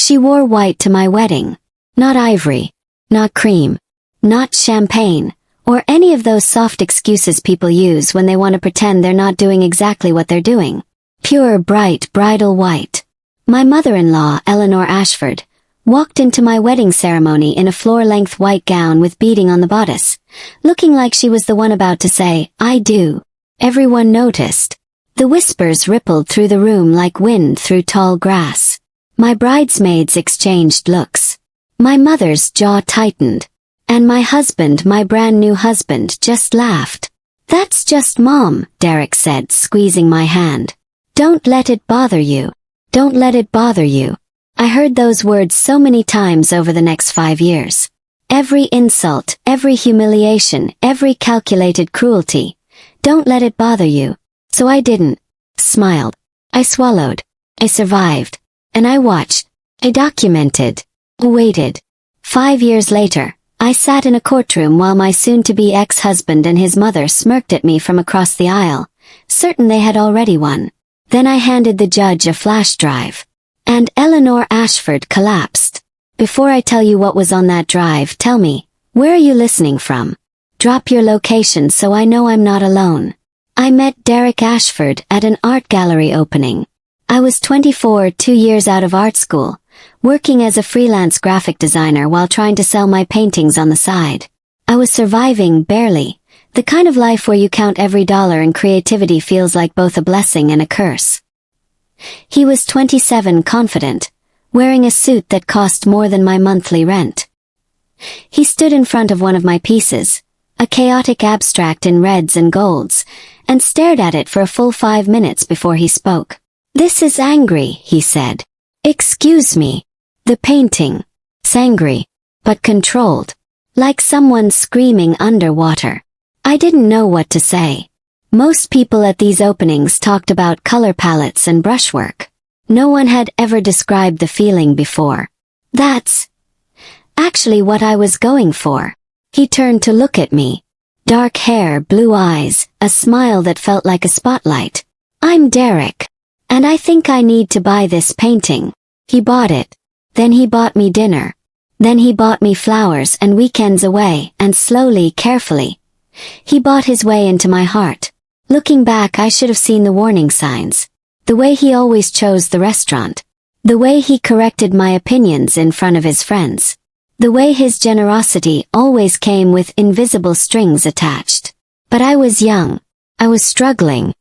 She wore white to my wedding. Not ivory. Not cream. Not champagne. Or any of those soft excuses people use when they want to pretend they're not doing exactly what they're doing. Pure, bright, bridal white. My mother-in-law, Eleanor Ashford, walked into my wedding ceremony in a floor-length white gown with beading on the bodice, looking like she was the one about to say, "I do." Everyone noticed. The whispers rippled through the room like wind through tall grass. My bridesmaids exchanged looks. My mother's jaw tightened. And my husband, my brand-new husband, just laughed. "That's just Mom," Derek said, squeezing my hand. "Don't let it bother you. Don't let it bother you." I heard those words so many times over the next 5 years. Every insult, every humiliation, every calculated cruelty. Don't let it bother you. So I didn't. Smiled. I swallowed. I survived. And I watched. I documented. Waited. 5 years later, I sat in a courtroom while my soon-to-be ex-husband and his mother smirked at me from across the aisle, certain they had already won. Then I handed the judge a flash drive. And Eleanor Ashford collapsed. Before I tell you what was on that drive, tell me, where are you listening from? Drop your location so I know I'm not alone. I met Derek Ashford at an art gallery opening. I was 24, 2 years out of art school, working as a freelance graphic designer while trying to sell my paintings on the side. I was surviving, barely, the kind of life where you count every dollar and creativity feels like both a blessing and a curse. He was 27, confident, wearing a suit that cost more than my monthly rent. He stood in front of one of my pieces, a chaotic abstract in reds and golds, and stared at it for a full 5 minutes before he spoke. "This is angry," he said. "Excuse me." The painting. Angry, but controlled. Like someone screaming underwater. I didn't know what to say. Most people at these openings talked about color palettes and brushwork. No one had ever described the feeling before. That's actually what I was going for. He turned to look at me. Dark hair, blue eyes, a smile that felt like a spotlight. "I'm Derek. And I think I need to buy this painting." He bought it. Then he bought me dinner. Then he bought me flowers and weekends away, and slowly, carefully, he bought his way into my heart. Looking back, I should have seen the warning signs. The way he always chose the restaurant. The way he corrected my opinions in front of his friends. The way his generosity always came with invisible strings attached. But I was young. I was struggling.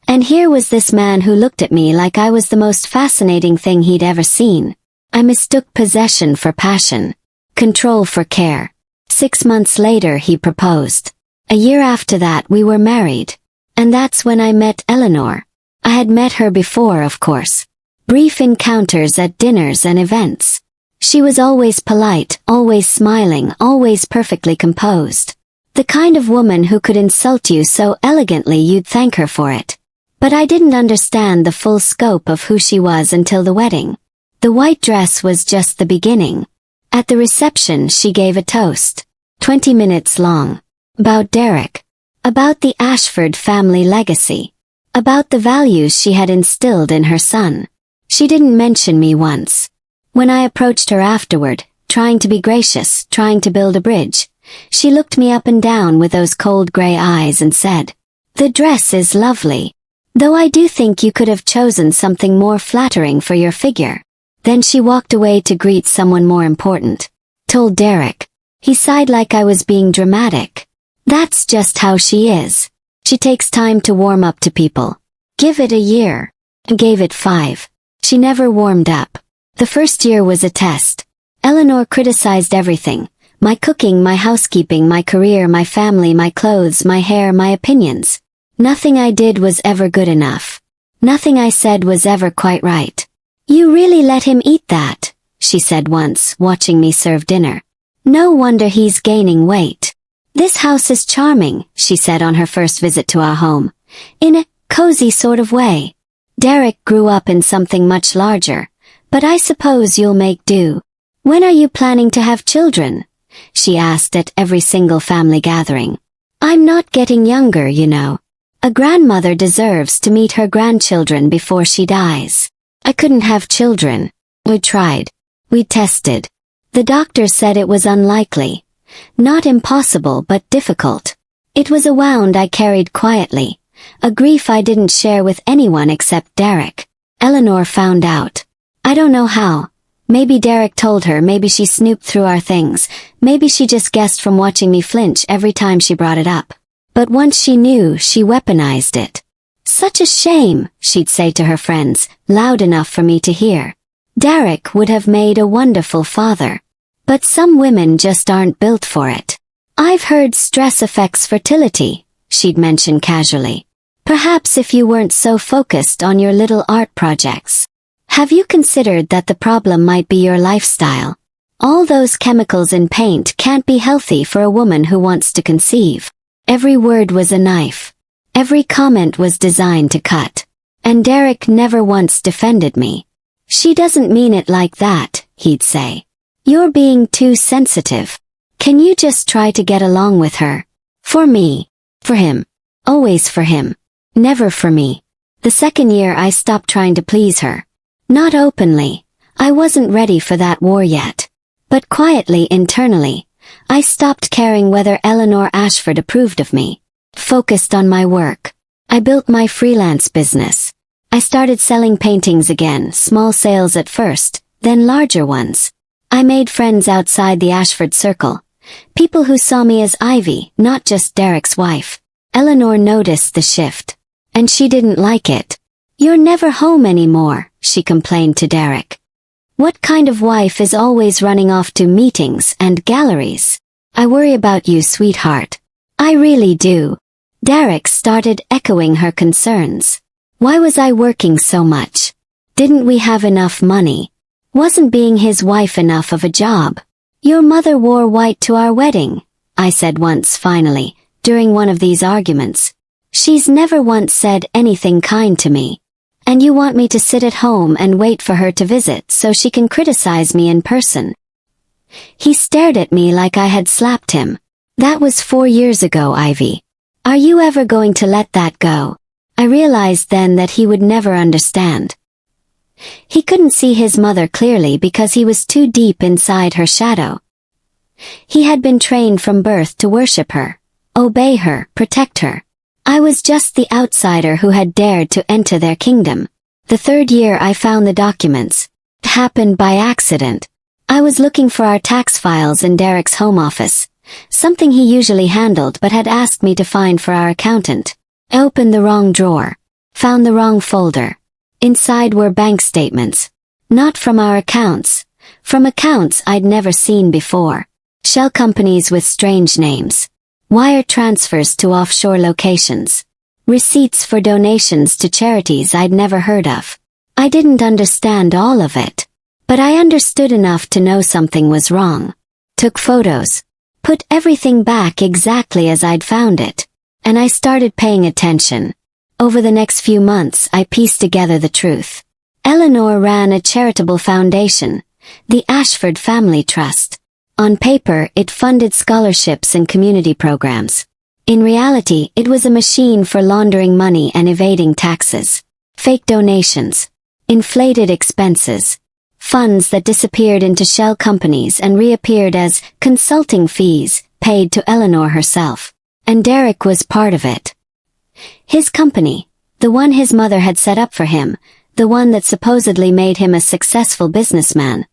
And here was this man who looked at me like I was the most fascinating thing he'd ever seen. I mistook possession for passion. Control for care. 6 months later he proposed. A year after that we were married. And that's when I met Eleanor. I had met her before, of course. Brief encounters at dinners and events. She was always polite, always smiling, always perfectly composed. The kind of woman who could insult you so elegantly you'd thank her for it. But I didn't understand the full scope of who she was until the wedding. The white dress was just the beginning. At the reception she gave a toast. 20 minutes long. About Derek. About the Ashford family legacy. About the values she had instilled in her son. She didn't mention me once. When I approached her afterward, trying to be gracious, trying to build a bridge, she looked me up and down with those cold gray eyes and said, "The dress is lovely. Though I do think you could have chosen something more flattering for your figure." Then she walked away to greet someone more important. Told Derek. He sighed like I was being dramatic. "That's just how she is. She takes time to warm up to people. Give it a year." I gave it 5. She never warmed up. The first year was a test. Eleanor criticized everything. My cooking, my housekeeping, my career, my family, my clothes, my hair, my opinions. Nothing I did was ever good enough. Nothing I said was ever quite right. "You really let him eat that," she said once, watching me serve dinner. "No wonder he's gaining weight." "This house is charming," she said on her first visit to our home. "In a cozy sort of way. Derek grew up in something much larger, but I suppose you'll make do. When are you planning to have children?" she asked at every single family gathering. "I'm not getting younger, you know. A grandmother deserves to meet her grandchildren before she dies." I couldn't have children. I tried. We tested. The doctor said it was unlikely. Not impossible, but difficult. It was a wound I carried quietly, a grief I didn't share with anyone except Derek. Eleanor found out. I don't know how. Maybe Derek told her, maybe she snooped through our things, maybe she just guessed from watching me flinch every time she brought it up. But once she knew, she weaponized it. Such a shame, she'd say to her friends, loud enough for me to hear. Derek would have made a wonderful father. But some women just aren't built for it. I've heard stress affects fertility, she'd mention casually. Perhaps if you weren't so focused on your little art projects. Have you considered that the problem might be your lifestyle? All those chemicals in paint can't be healthy for a woman who wants to conceive. Every word was a knife. Every comment was designed to cut. And Derek never once defended me. She doesn't mean it like that, he'd say. You're being too sensitive. Can you just try to get along with her? For me. For him. Always for him. Never for me. The second year I stopped trying to please her. Not openly. I wasn't ready for that war yet. But quietly, internally, I stopped caring whether Eleanor Ashford approved of me. Focused on my work. I built my freelance business. I started selling paintings again, small sales at first, then larger ones. I made friends outside the Ashford circle. People who saw me as Ivy, not just Derek's wife. Eleanor noticed the shift. And she didn't like it. You're never home anymore, she complained to Derek. What kind of wife is always running off to meetings and galleries? I worry about you, sweetheart. I really do. Derek started echoing her concerns. Why was I working so much? Didn't we have enough money? Wasn't being his wife enough of a job? Your mother wore white to our wedding, I said once finally, during one of these arguments. She's never once said anything kind to me. And you want me to sit at home and wait for her to visit so she can criticize me in person. He stared at me like I had slapped him. That was 4 years ago, Ivy. Are you ever going to let that go? I realized then that he would never understand. He couldn't see his mother clearly because he was too deep inside her shadow. He had been trained from birth to worship her, obey her, protect her. I was just the outsider who had dared to enter their kingdom. The third year I found the documents. It happened by accident. I was looking for our tax files in Derek's home office, something he usually handled but had asked me to find for our accountant. I opened the wrong drawer, found the wrong folder. Inside were bank statements. Not from our accounts. From accounts I'd never seen before. Shell companies with strange names. Wire transfers to offshore locations. Receipts for donations to charities I'd never heard of. I didn't understand all of it. But I understood enough to know something was wrong. Took photos. Put everything back exactly as I'd found it. And I started paying attention. Over the next few months I pieced together the truth. Eleanor ran a charitable foundation, the Ashford Family Trust. On paper, it funded scholarships and community programs. In reality, it was a machine for laundering money and evading taxes. Fake donations. Inflated expenses. Funds that disappeared into shell companies and reappeared as consulting fees paid to Eleanor herself. And Derek was part of it. His company, the one his mother had set up for him, the one that supposedly made him a successful businessman,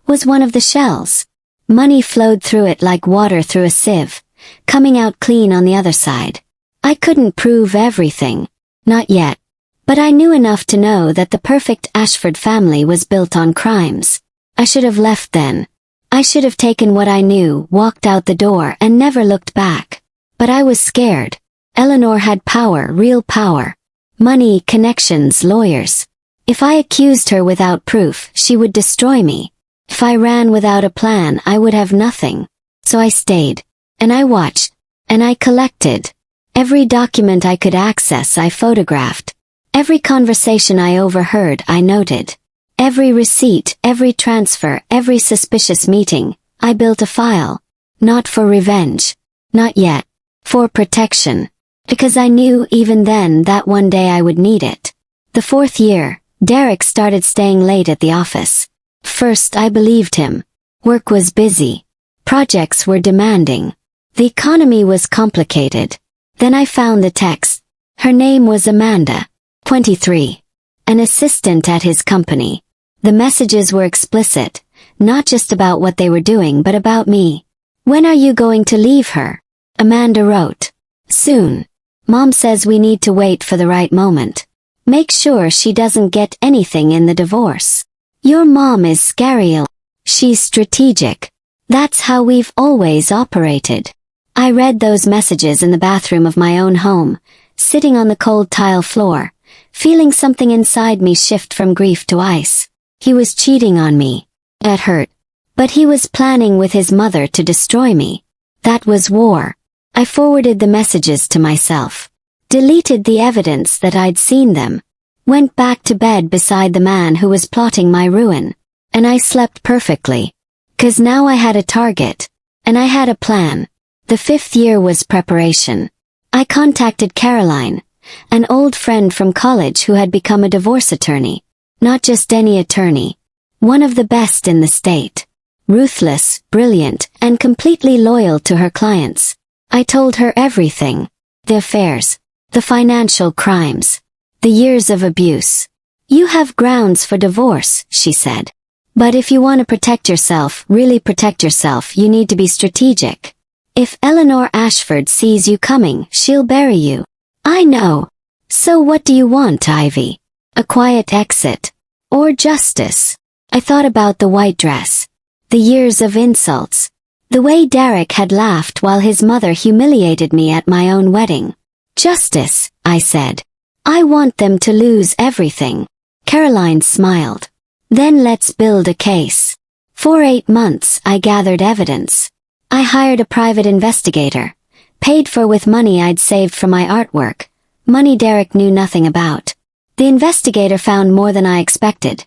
was one of the shells. Money flowed through it like water through a sieve, coming out clean on the other side. I couldn't prove everything. Not yet. But I knew enough to know that the perfect Ashford family was built on crimes. I should have left then. I should have taken what I knew, walked out the door, and never looked back. But I was scared. Eleanor had power, real power. Money, connections, lawyers. If I accused her without proof, she would destroy me. If I ran without a plan, I would have nothing. So I stayed. And I watched. And I collected. Every document I could access I photographed. Every conversation I overheard I noted. Every receipt, every transfer, every suspicious meeting, I built a file. Not for revenge. Not yet. For protection. Because I knew even then that one day I would need it. The 4th year, Derek started staying late at the office. First I believed him. Work was busy. Projects were demanding. The economy was complicated. Then I found the text. Her name was Amanda, 23. An assistant at his company. The messages were explicit, not just about what they were doing but about me. When are you going to leave her? Amanda wrote. Soon. Mom says we need to wait for the right moment. Make sure she doesn't get anything in the divorce. Your mom is scary. She's strategic. That's how we've always operated. I read those messages in the bathroom of my own home, sitting on the cold tile floor, feeling something inside me shift from grief to ice. He was cheating on me. It hurt. But he was planning with his mother to destroy me. That was war. I forwarded the messages to myself. Deleted the evidence that I'd seen them. Went back to bed beside the man who was plotting my ruin. And I slept perfectly. 'Cause now I had a target. And I had a plan. The 5th year was preparation. I contacted Caroline, an old friend from college who had become a divorce attorney. Not just any attorney. One of the best in the state. Ruthless, brilliant, and completely loyal to her clients. I told her everything. The affairs. The financial crimes. The years of abuse. You have grounds for divorce, she said. But if you want to protect yourself, really protect yourself, you need to be strategic. If Eleanor Ashford sees you coming, she'll bury you. I know. So what do you want, Ivy? A quiet exit? Or justice? I thought about the white dress. The years of insults. The way Derek had laughed while his mother humiliated me at my own wedding. Justice, I said. I want them to lose everything. Caroline smiled. Then let's build a case. For 8 months I gathered evidence. I hired a private investigator. Paid for with money I'd saved from my artwork. Money Derek knew nothing about. The investigator found more than I expected.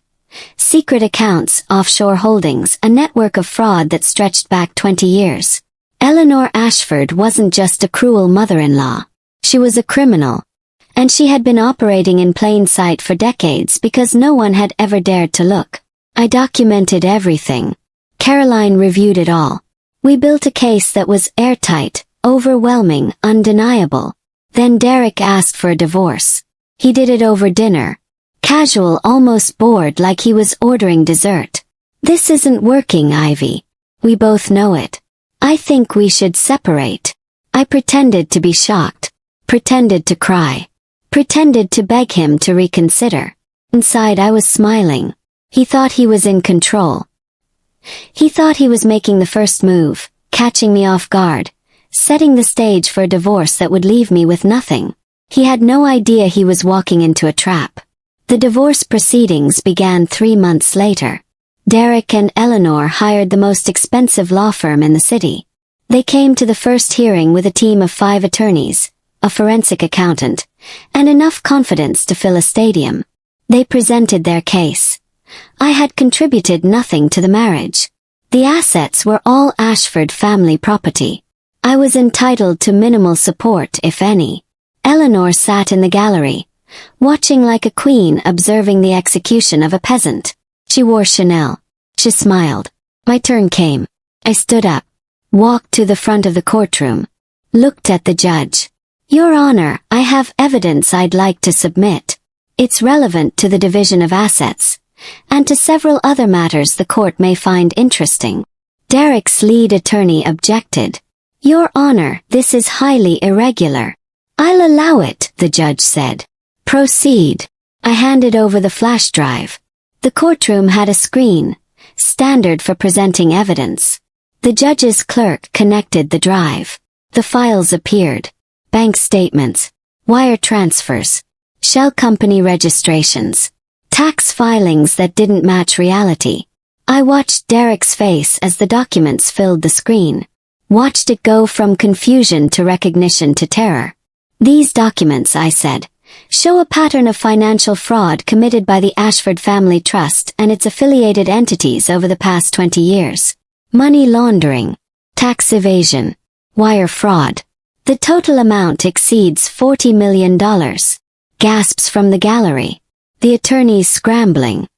Secret accounts, offshore holdings, a network of fraud that stretched back 20 years. Eleanor Ashford wasn't just a cruel mother-in-law. She was a criminal. And she had been operating in plain sight for decades because no one had ever dared to look. I documented everything. Caroline reviewed it all. We built a case that was airtight, overwhelming, undeniable. Then Derek asked for a divorce. He did it over dinner. Casual, almost bored, like he was ordering dessert. This isn't working, Ivy. We both know it. I think we should separate. I pretended to be shocked. Pretended to cry. Pretended to beg him to reconsider. Inside I was smiling. He thought he was in control. He thought he was making the first move, catching me off guard, setting the stage for a divorce that would leave me with nothing. He had no idea he was walking into a trap. The divorce proceedings began 3 months later. Derek and Eleanor hired the most expensive law firm in the city. They came to the first hearing with a team of 5 attorneys, a forensic accountant, and enough confidence to fill a stadium. They presented their case. I had contributed nothing to the marriage. The assets were all Ashford family property. I was entitled to minimal support, if any. Eleanor sat in the gallery, watching like a queen observing the execution of a peasant. She wore Chanel. She smiled. My turn came. I stood up, walked to the front of the courtroom, looked at the judge. Your Honor, I have evidence I'd like to submit. It's relevant to the division of assets, and to several other matters the court may find interesting. Derek's lead attorney objected. Your Honor, this is highly irregular. I'll allow it, the judge said. Proceed. I handed over the flash drive. The courtroom had a screen, standard for presenting evidence. The judge's clerk connected the drive. The files appeared. Bank statements, wire transfers, shell company registrations, tax filings that didn't match reality. I watched Derek's face as the documents filled the screen. Watched it go from confusion to recognition to terror. These documents, I said, show a pattern of financial fraud committed by the Ashford Family Trust and its affiliated entities over the past 20 years. Money laundering, tax evasion, wire fraud. The total amount exceeds $40 million. Gasps from the gallery. The attorneys scrambling.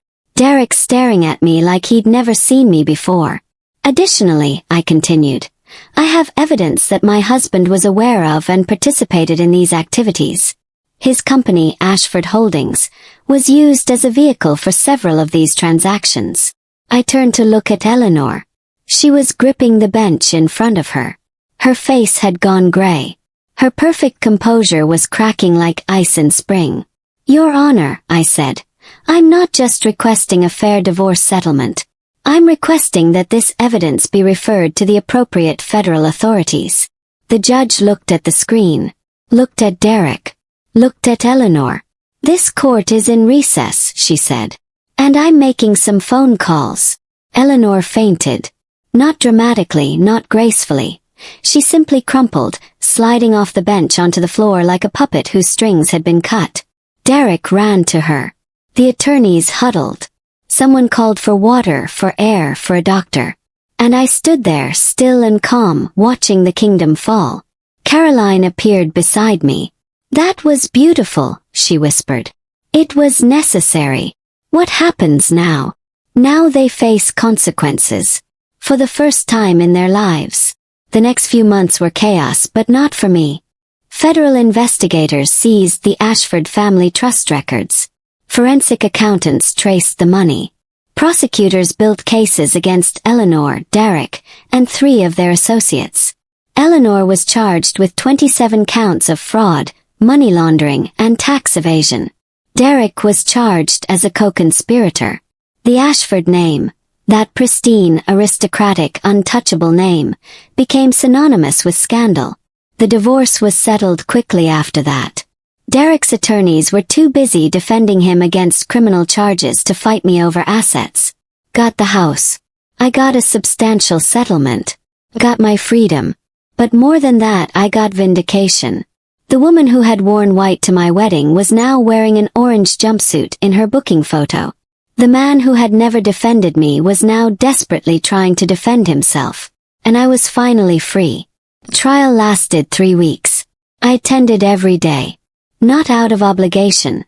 Derek staring at me like he'd never seen me before. Additionally, I continued, I have evidence that my husband was aware of and participated in these activities. His company, Ashford Holdings, was used as a vehicle for several of these transactions. I turned to look at Eleanor. She was gripping the bench in front of her. Her face had gone gray. Her perfect composure was cracking like ice in spring. Your Honor, I said, I'm not just requesting a fair divorce settlement. I'm requesting that this evidence be referred to the appropriate federal authorities. The judge looked at the screen, looked at Derek, looked at Eleanor. This court is in recess, she said. And I'm making some phone calls. Eleanor fainted. Not dramatically, not gracefully. She simply crumpled, sliding off the bench onto the floor like a puppet whose strings had been cut. Derek ran to her. The attorneys huddled. Someone called for water, for air, for a doctor. And I stood there, still and calm, watching the kingdom fall. Caroline appeared beside me. That was beautiful, she whispered. It was necessary. What happens now? Now they face consequences. For the first time in their lives. The next few months were chaos, but not for me. Federal investigators seized the Ashford family trust records. Forensic accountants traced the money. Prosecutors built cases against Eleanor, Derek, and 3 of their associates. Eleanor was charged with 27 counts of fraud, money laundering, and tax evasion. Derek was charged as a co-conspirator. The Ashford name, that pristine, aristocratic, untouchable name, became synonymous with scandal. The divorce was settled quickly after that. Derek's attorneys were too busy defending him against criminal charges to fight me over assets. Got the house. I got a substantial settlement. Got my freedom. But more than that, I got vindication. The woman who had worn white to my wedding was now wearing an orange jumpsuit in her booking photo. The man who had never defended me was now desperately trying to defend himself. And I was finally free. The trial lasted 3 weeks. I attended every day. Not out of obligation.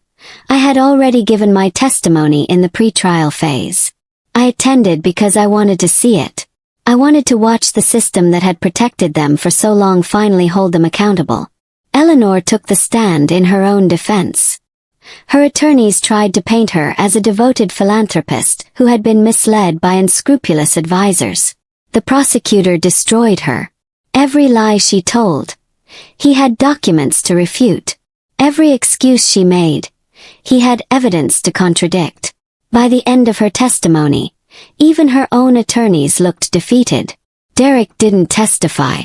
I had already given my testimony in the pre-trial phase. I attended because I wanted to see it. I wanted to watch the system that had protected them for so long finally hold them accountable. Eleanor took the stand in her own defense. Her attorneys tried to paint her as a devoted philanthropist who had been misled by unscrupulous advisors. The prosecutor destroyed her. Every lie she told. He had documents to refute. Every excuse she made. He had evidence to contradict. By the end of her testimony, even her own attorneys looked defeated. Derek didn't testify.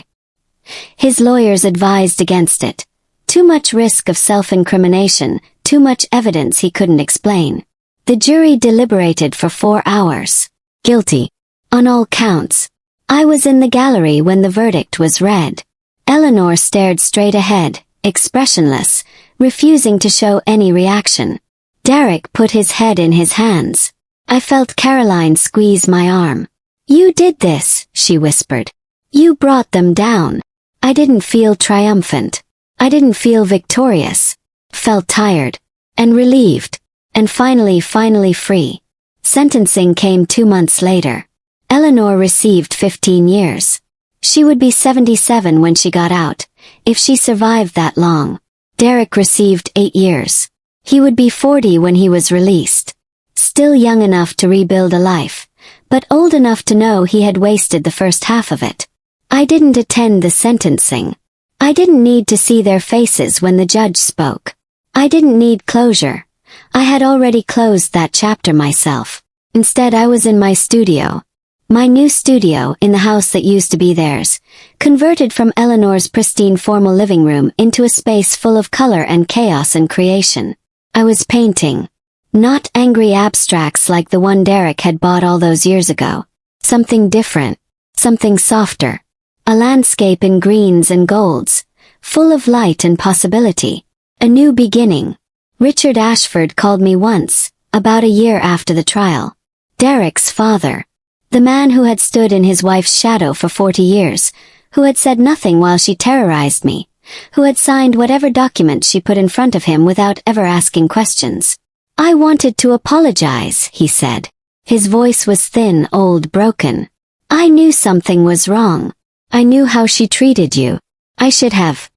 His lawyers advised against it. Too much risk of self-incrimination, too much evidence he couldn't explain. The jury deliberated for 4 hours. Guilty. On all counts. I was in the gallery when the verdict was read. Eleanor stared straight ahead, expressionless, refusing to show any reaction. Derek put his head in his hands. I felt Caroline squeeze my arm. You did this, she whispered. You brought them down. I didn't feel triumphant. I didn't feel victorious. Felt tired. And relieved. And finally free. Sentencing came 2 months later. Eleanor received 15 years. She would be 77 when she got out, if she survived that long. Derek received 8 years. He would be 40 when he was released. Still young enough to rebuild a life, but old enough to know he had wasted the first half of it. I didn't attend the sentencing. I didn't need to see their faces when the judge spoke. I didn't need closure. I had already closed that chapter myself. Instead, I was in my studio. My new studio in the house that used to be theirs, converted from Eleanor's pristine formal living room into a space full of color and chaos and creation. I was painting. Not angry abstracts like the one Derek had bought all those years ago. Something different. Something softer. A landscape in greens and golds, full of light and possibility. A new beginning. Richard Ashford called me once, about a year after the trial. Derek's father. The man who had stood in his wife's shadow for 40 years, who had said nothing while she terrorized me, who had signed whatever document she put in front of him without ever asking questions. I wanted to apologize, he said. His voice was thin, old, broken. I knew something was wrong. I knew how she treated you. I should have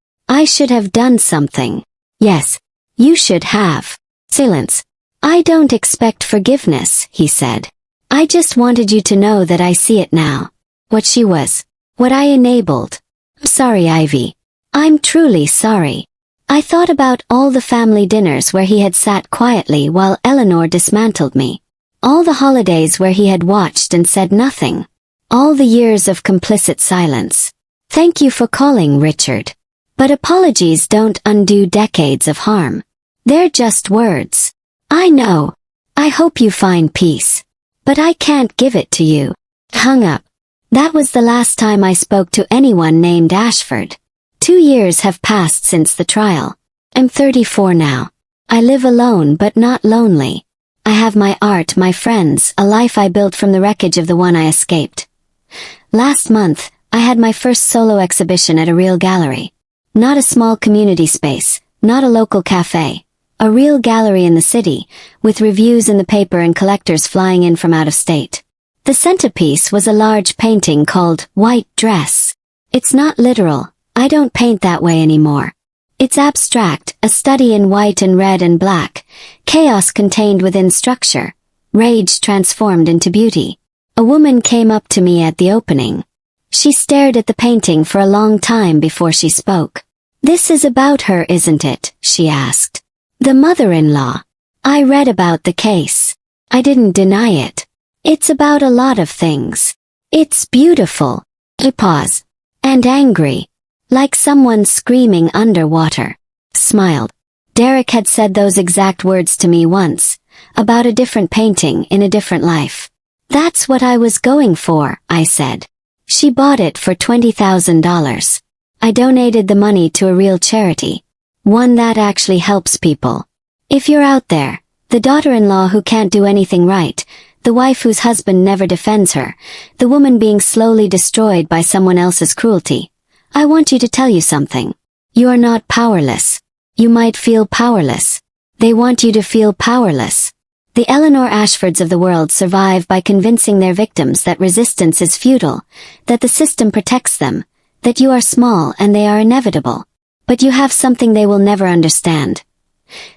done something. Yes, you should have. Silence. I don't expect forgiveness, he said. I just wanted you to know that I see it now. What she was. What I enabled. I'm sorry, Ivy. I'm truly sorry. I thought about all the family dinners where he had sat quietly while Eleanor dismantled me. All the holidays where he had watched and said nothing. All the years of complicit silence. Thank you for calling, Richard. But apologies don't undo decades of harm. They're just words. I know. I hope you find peace. But I can't give it to you. Hung up. That was the last time I spoke to anyone named Ashford. 2 years have passed since the trial. I'm 34 now. I live alone but not lonely. I have my art, my friends, a life I built from the wreckage of the one I escaped. Last month, I had my first solo exhibition at a real gallery. Not a small community space, not a local cafe. A real gallery in the city, with reviews in the paper and collectors flying in from out of state. The centerpiece was a large painting called White Dress. It's not literal. I don't paint that way anymore. It's abstract, a study in white and red and black, chaos contained within structure, rage transformed into beauty. A woman came up to me at the opening. She stared at the painting for a long time before she spoke. This is about her, isn't it? She asked. The mother-in-law. I read about the case. I didn't deny it. It's about a lot of things. It's beautiful. A pause. And angry. Like someone screaming underwater. Smiled. Derek had said those exact words to me once, about a different painting in a different life. That's what I was going for, I said. She bought it for $20,000. I donated the money to a real charity. One that actually helps people. If you're out there, the daughter-in-law who can't do anything right, the wife whose husband never defends her, the woman being slowly destroyed by someone else's cruelty, I want you to tell you something. You are not powerless. You might feel powerless. They want you to feel powerless. The Eleanor Ashfords of the world survive by convincing their victims that resistance is futile, that the system protects them, that you are small and they are inevitable. But you have something they will never understand.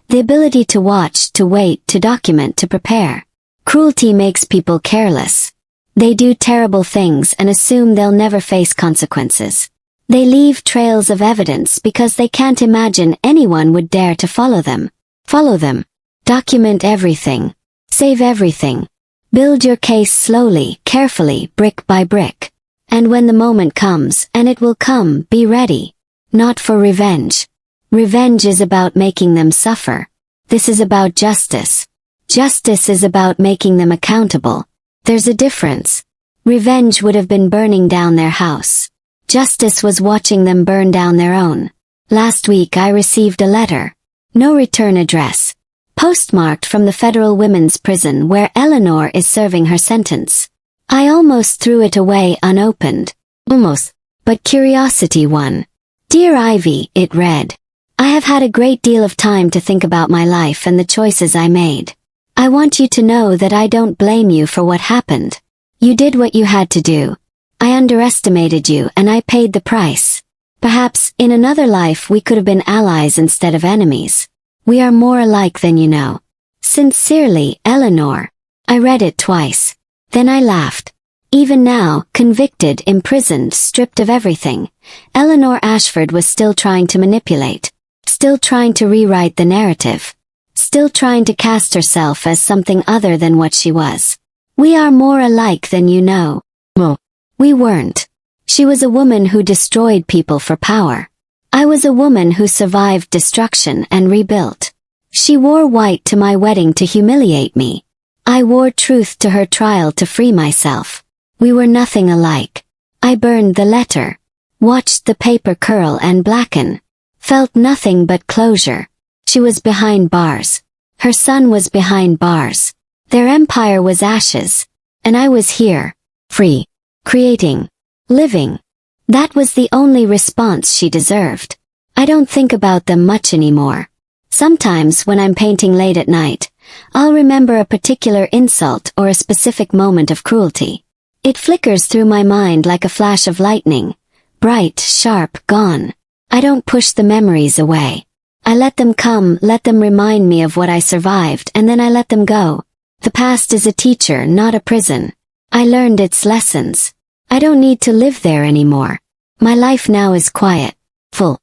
The ability to watch, to wait, to document, to prepare. Cruelty makes people careless. They do terrible things and assume they'll never face consequences. They leave trails of evidence because they can't imagine anyone would dare to follow them. Follow them. Document everything. Save everything. Build your case slowly, carefully, brick by brick. And when the moment comes, and it will come, be ready. Not for revenge. Revenge is about making them suffer. This is about justice. Justice is about making them accountable. There's a difference. Revenge would have been burning down their house. Justice was watching them burn down their own. Last week I received a letter. No return address. Postmarked from the federal women's prison where Eleanor is serving her sentence. I almost threw it away unopened. Almost. But curiosity won. Dear Ivy, it read. I have had a great deal of time to think about my life and the choices I made. I want you to know that I don't blame you for what happened. You did what you had to do. I underestimated you and I paid the price. Perhaps, in another life we could have been allies instead of enemies. We are more alike than you know. Sincerely, Eleanor. I read it twice. Then I laughed. Even now, convicted, imprisoned, stripped of everything, Eleanor Ashford was still trying to manipulate. Still trying to rewrite the narrative. Still trying to cast herself as something other than what she was. We are more alike than you know. Well, we weren't. She was a woman who destroyed people for power. I was a woman who survived destruction and rebuilt. She wore white to my wedding to humiliate me. I wore truth to her trial to free myself. We were nothing alike. I burned the letter. Watched the paper curl and blacken. Felt nothing but closure. She was behind bars. Her son was behind bars. Their empire was ashes. And I was here. Free. Creating. Living. That was the only response she deserved. I don't think about them much anymore. Sometimes when I'm painting late at night, I'll remember a particular insult or a specific moment of cruelty. It flickers through my mind like a flash of lightning. Bright, sharp, gone. I don't push the memories away. I let them come, let them remind me of what I survived, and then I let them go. The past is a teacher, not a prison. I learned its lessons. I don't need to live there anymore. My life now is quiet, full.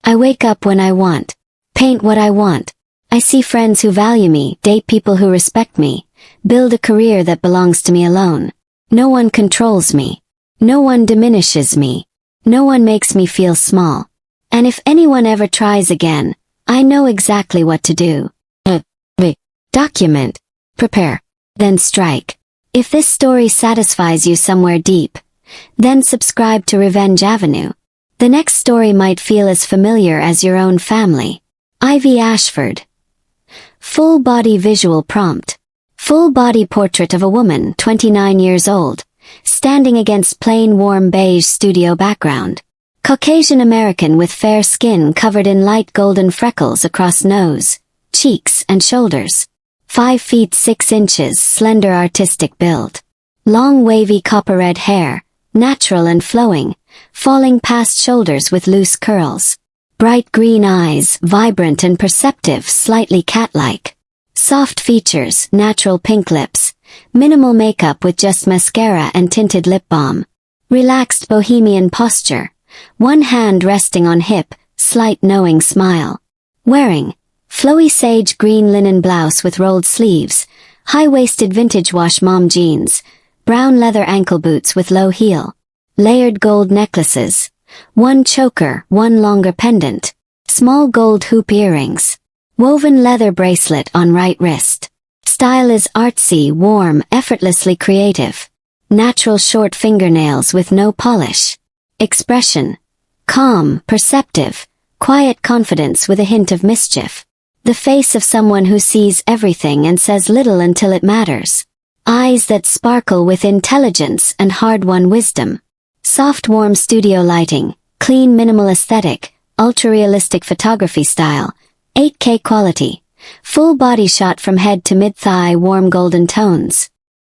I wake up when I want. Paint what I want. I see friends who value me, date people who respect me, build a career that belongs to me alone. No one controls me. No one diminishes me. No one makes me feel small. And if anyone ever tries again, I know exactly what to do. Document. Prepare. Then strike. If this story satisfies you somewhere deep, then subscribe to Revenge Avenue. The next story might feel as familiar as your own family. Ivy Ashford. Full body visual prompt. Full body portrait of a woman, 29 years old, standing against plain warm beige studio background. Caucasian American with fair skin covered in light golden freckles across nose, cheeks, and shoulders. 5 feet 6 inches, slender artistic build. Long wavy copper red hair, natural and flowing, falling past shoulders with loose curls. Bright green eyes, vibrant and perceptive, slightly cat-like. Soft features, natural pink lips. Minimal makeup with just mascara and tinted lip balm. Relaxed bohemian posture. One hand resting on hip, slight knowing smile. Wearing flowy sage green linen blouse with rolled sleeves, high-waisted vintage wash mom jeans, brown leather ankle boots with low heel. Layered gold necklaces. One choker, one longer pendant. Small gold hoop earrings. Woven leather bracelet on right wrist. Style is artsy, warm, effortlessly creative. Natural short fingernails with no polish. Expression. Calm, perceptive, quiet confidence with a hint of mischief. The face of someone who sees everything and says little until it matters. Eyes that sparkle with intelligence and hard-won wisdom. Soft warm studio lighting, clean minimal aesthetic, ultra-realistic photography style, 8K quality, full body shot from head to mid-thigh warm golden tones.